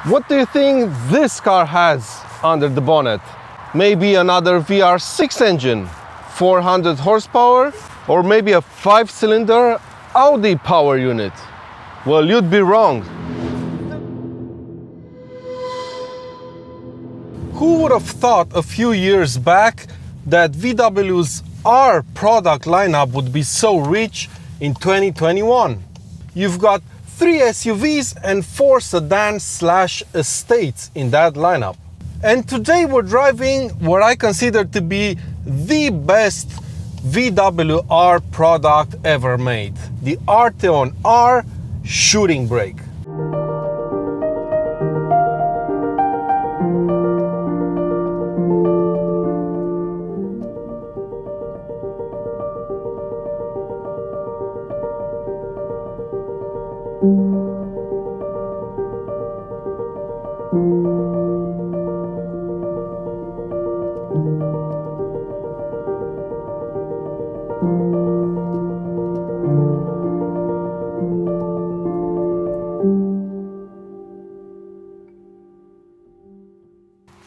What do you think this car has under the bonnet? Maybe another VR6 engine, 400 horsepower, or maybe a 5-cylinder Audi power unit? Well, you'd be wrong. Who would have thought a few years back that VW's R product lineup would be so rich in 2021? You've got 3 SUVs and 4 sedans/estates in that lineup. And today we're driving what I consider to be the best VW R product ever made, the Arteon R shooting brake.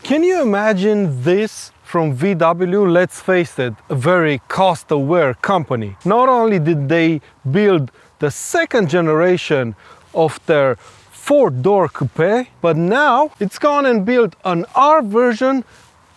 Can you imagine this from VW? Let's face it, a very cost-aware company. Not only did they build the second generation of their 4-door coupe, but now it's gone and built an R version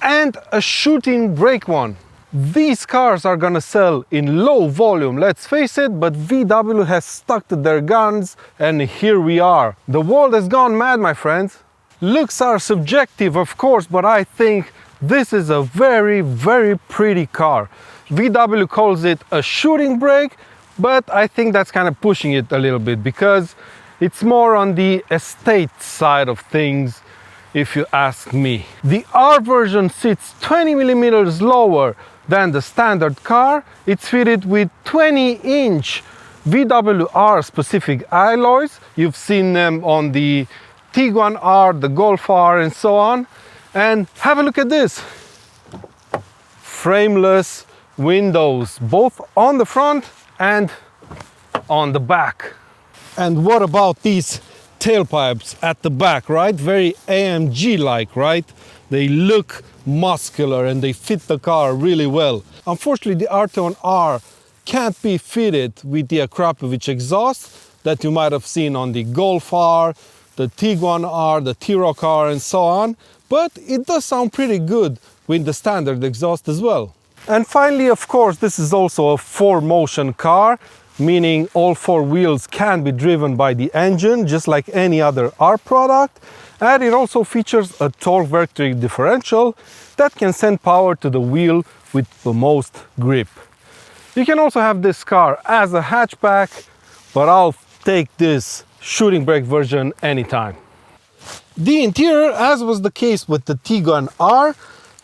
and a shooting brake one. These cars are gonna sell in low volume, let's face it, but VW has stuck to their guns, and here we are. The world has gone mad, my friends. Looks are subjective, of course, but I think this is a very, very pretty car. VW calls it a shooting brake, but I think that's kind of pushing it a little bit because it's more on the estate side of things, if you ask me. The R version sits 20 millimeters lower than the standard car. It's fitted with 20-inch VW R specific alloys. You've seen them on the Tiguan R, the Golf R, and so on. And have a look at this. Frameless windows, both on the front and on the back. And what about these tailpipes at the back, right? Very AMG-like, right? They look muscular and they fit the car really well. Unfortunately, the Arteon R can't be fitted with the Akrapovic exhaust that you might have seen on the Golf R, the Tiguan R, the T-Roc R, and so on, but it does sound pretty good with the standard exhaust as well. And finally, of course, this is also a 4-motion car, meaning all 4 wheels can be driven by the engine, just like any other R product, and it also features a torque vectoring differential that can send power to the wheel with the most grip. You can also have this car as a hatchback, but I'll take this shooting brake version anytime. The interior, as was the case with the Tiguan R,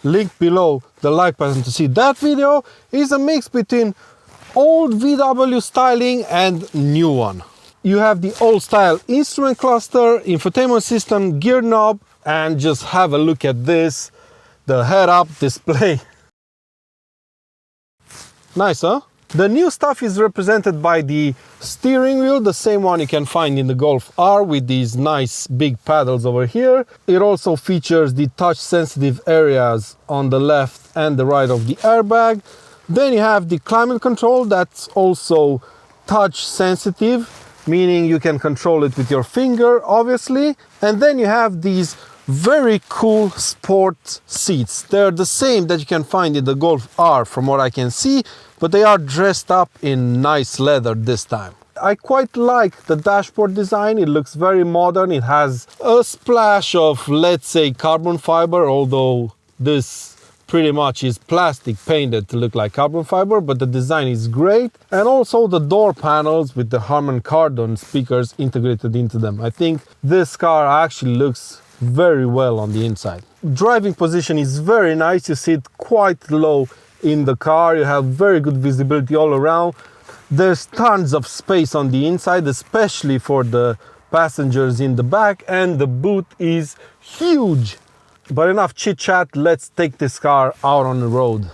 linked below the like button to see that video, is a mix between old VW styling and new one. You have the old style instrument cluster, infotainment system, gear knob, and just have a look at this, the head-up display. Nice, huh? The new stuff is represented by the steering wheel, the same one you can find in the Golf R with these nice big paddles over here. It also features the touch sensitive areas on the left and the right of the airbag. Then you have the climate control that's also touch sensitive, meaning you can control it with your finger, obviously. And then you have these very cool sport seats. They're the same that you can find in the Golf R from what I can see, but they are dressed up in nice leather this time. I quite like the dashboard design. It looks very modern. It has a splash of, let's say, carbon fiber, although this pretty much is plastic painted to look like carbon fiber, but the design is great. And also the door panels with the Harman Kardon speakers integrated into them. I think this car actually looks very well on the inside. Driving position is very nice. You sit quite low in the car. You have very good visibility all around. There's tons of space on the inside, especially for the passengers in the back, and the boot is huge. But enough chit chat, let's take this car out on the road.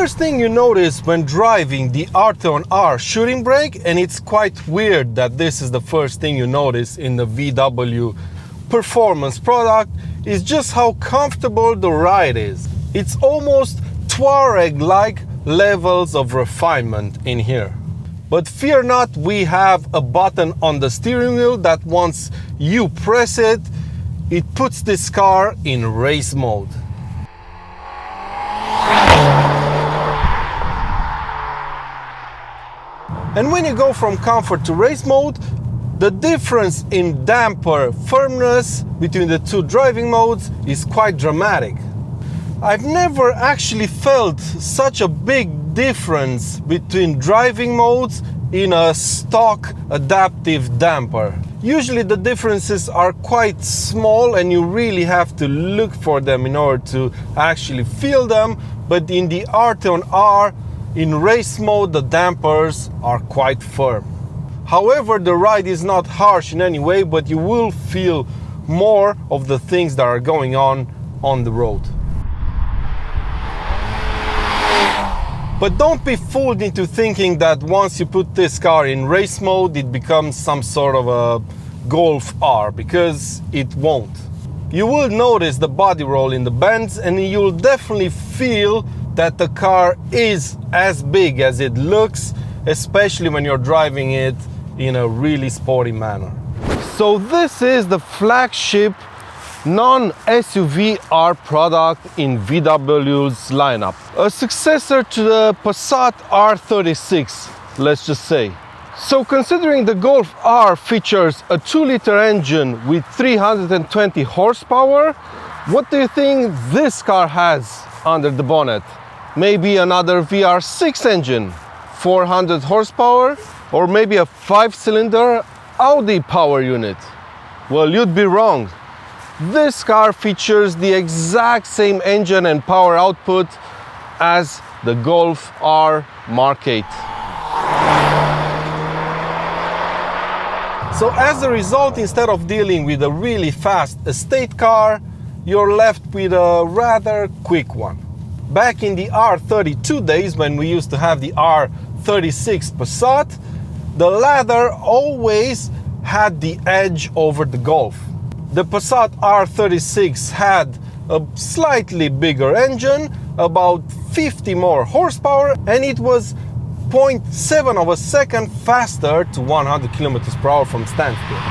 first thing you notice when driving the Arteon R shooting brake, and it's quite weird that this is the first thing you notice in the VW performance product, is just how comfortable the ride is. It's almost Touareg-like levels of refinement in here. But fear not, we have a button on the steering wheel that once you press it, it puts this car in race mode. And when you go from comfort to race mode, the difference in damper firmness between the two driving modes is quite dramatic. I've never actually felt such a big difference between driving modes in a stock adaptive damper. Usually the differences are quite small and you really have to look for them in order to actually feel them, but in the Arteon R, in race mode, the dampers are quite firm. However, the ride is not harsh in any way, but you will feel more of the things that are going on the road. But don't be fooled into thinking that once you put this car in race mode, it becomes some sort of a Golf R, because it won't. You will notice the body roll in the bends, and you'll definitely feel that the car is as big as it looks, especially when you're driving it in a really sporty manner. So this is the flagship non-SUV R product in VW's lineup. A successor to the Passat R36, let's just say. So considering the Golf R features a 2-liter engine with 320 horsepower, what do you think this car has under the bonnet? Maybe another VR6 engine, 400 horsepower, or maybe a 5-cylinder Audi power unit? Well, you'd be wrong. This car features the exact same engine and power output as the Golf R Mark 8. So as a result, instead of dealing with a really fast estate car, you're left with a rather quick one. Back in the R32 days, when we used to have the R36 Passat, the latter always had the edge over the Golf. The Passat R36 had a slightly bigger engine, about 50 more horsepower, and it was 0.7 of a second faster to 100 kilometers per hour from standstill.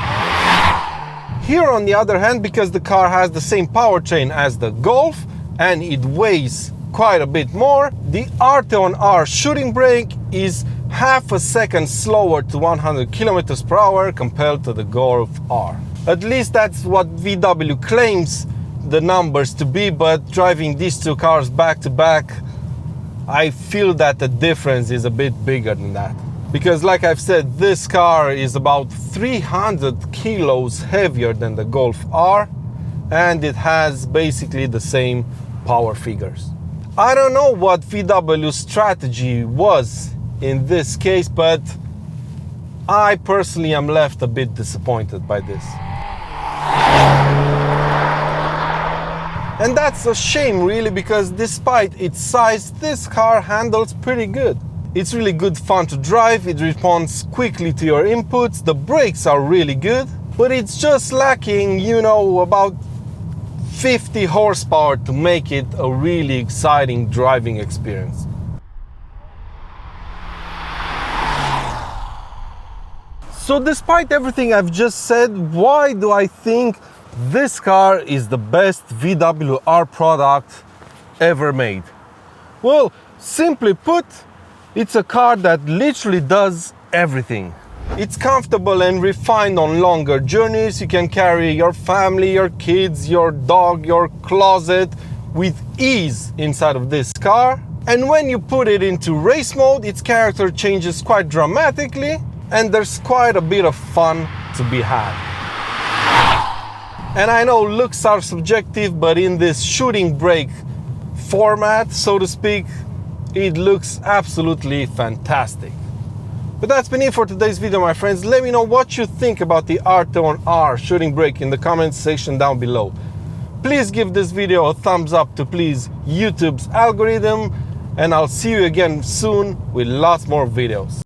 Here on the other hand, because the car has the same powertrain as the Golf and it weighs quite a bit more, the Arteon R shooting brake is half a second slower to 100 kilometers per hour compared to the Golf R. At least that's what VW claims the numbers to be, but driving these two cars back to back, I feel that the difference is a bit bigger than that. Because like I've said, this car is about 300 kilos heavier than the Golf R, and it has basically the same power figures. I don't know what VW's strategy was in this case, but I personally am left a bit disappointed by this. And that's a shame really, because despite its size, this car handles pretty good. It's really good fun to drive, it responds quickly to your inputs, the brakes are really good, but it's just lacking, you know, about 50 horsepower to make it a really exciting driving experience. So despite everything I've just said, why do I think this car is the best VW R product ever made? Well, simply put, it's a car that literally does everything. It's comfortable and refined on longer journeys. You can carry your family, your kids, your dog, your closet with ease inside of this car. And when you put it into race mode, its character changes quite dramatically, and there's quite a bit of fun to be had. And I know looks are subjective, but in this shooting brake format, so to speak, it looks absolutely fantastic. But that's been it for today's video, my friends. Let me know what you think about the Arteon R shooting brake in the comments section down below. Please give this video a thumbs up to please YouTube's algorithm, and I'll see you again soon with lots more videos.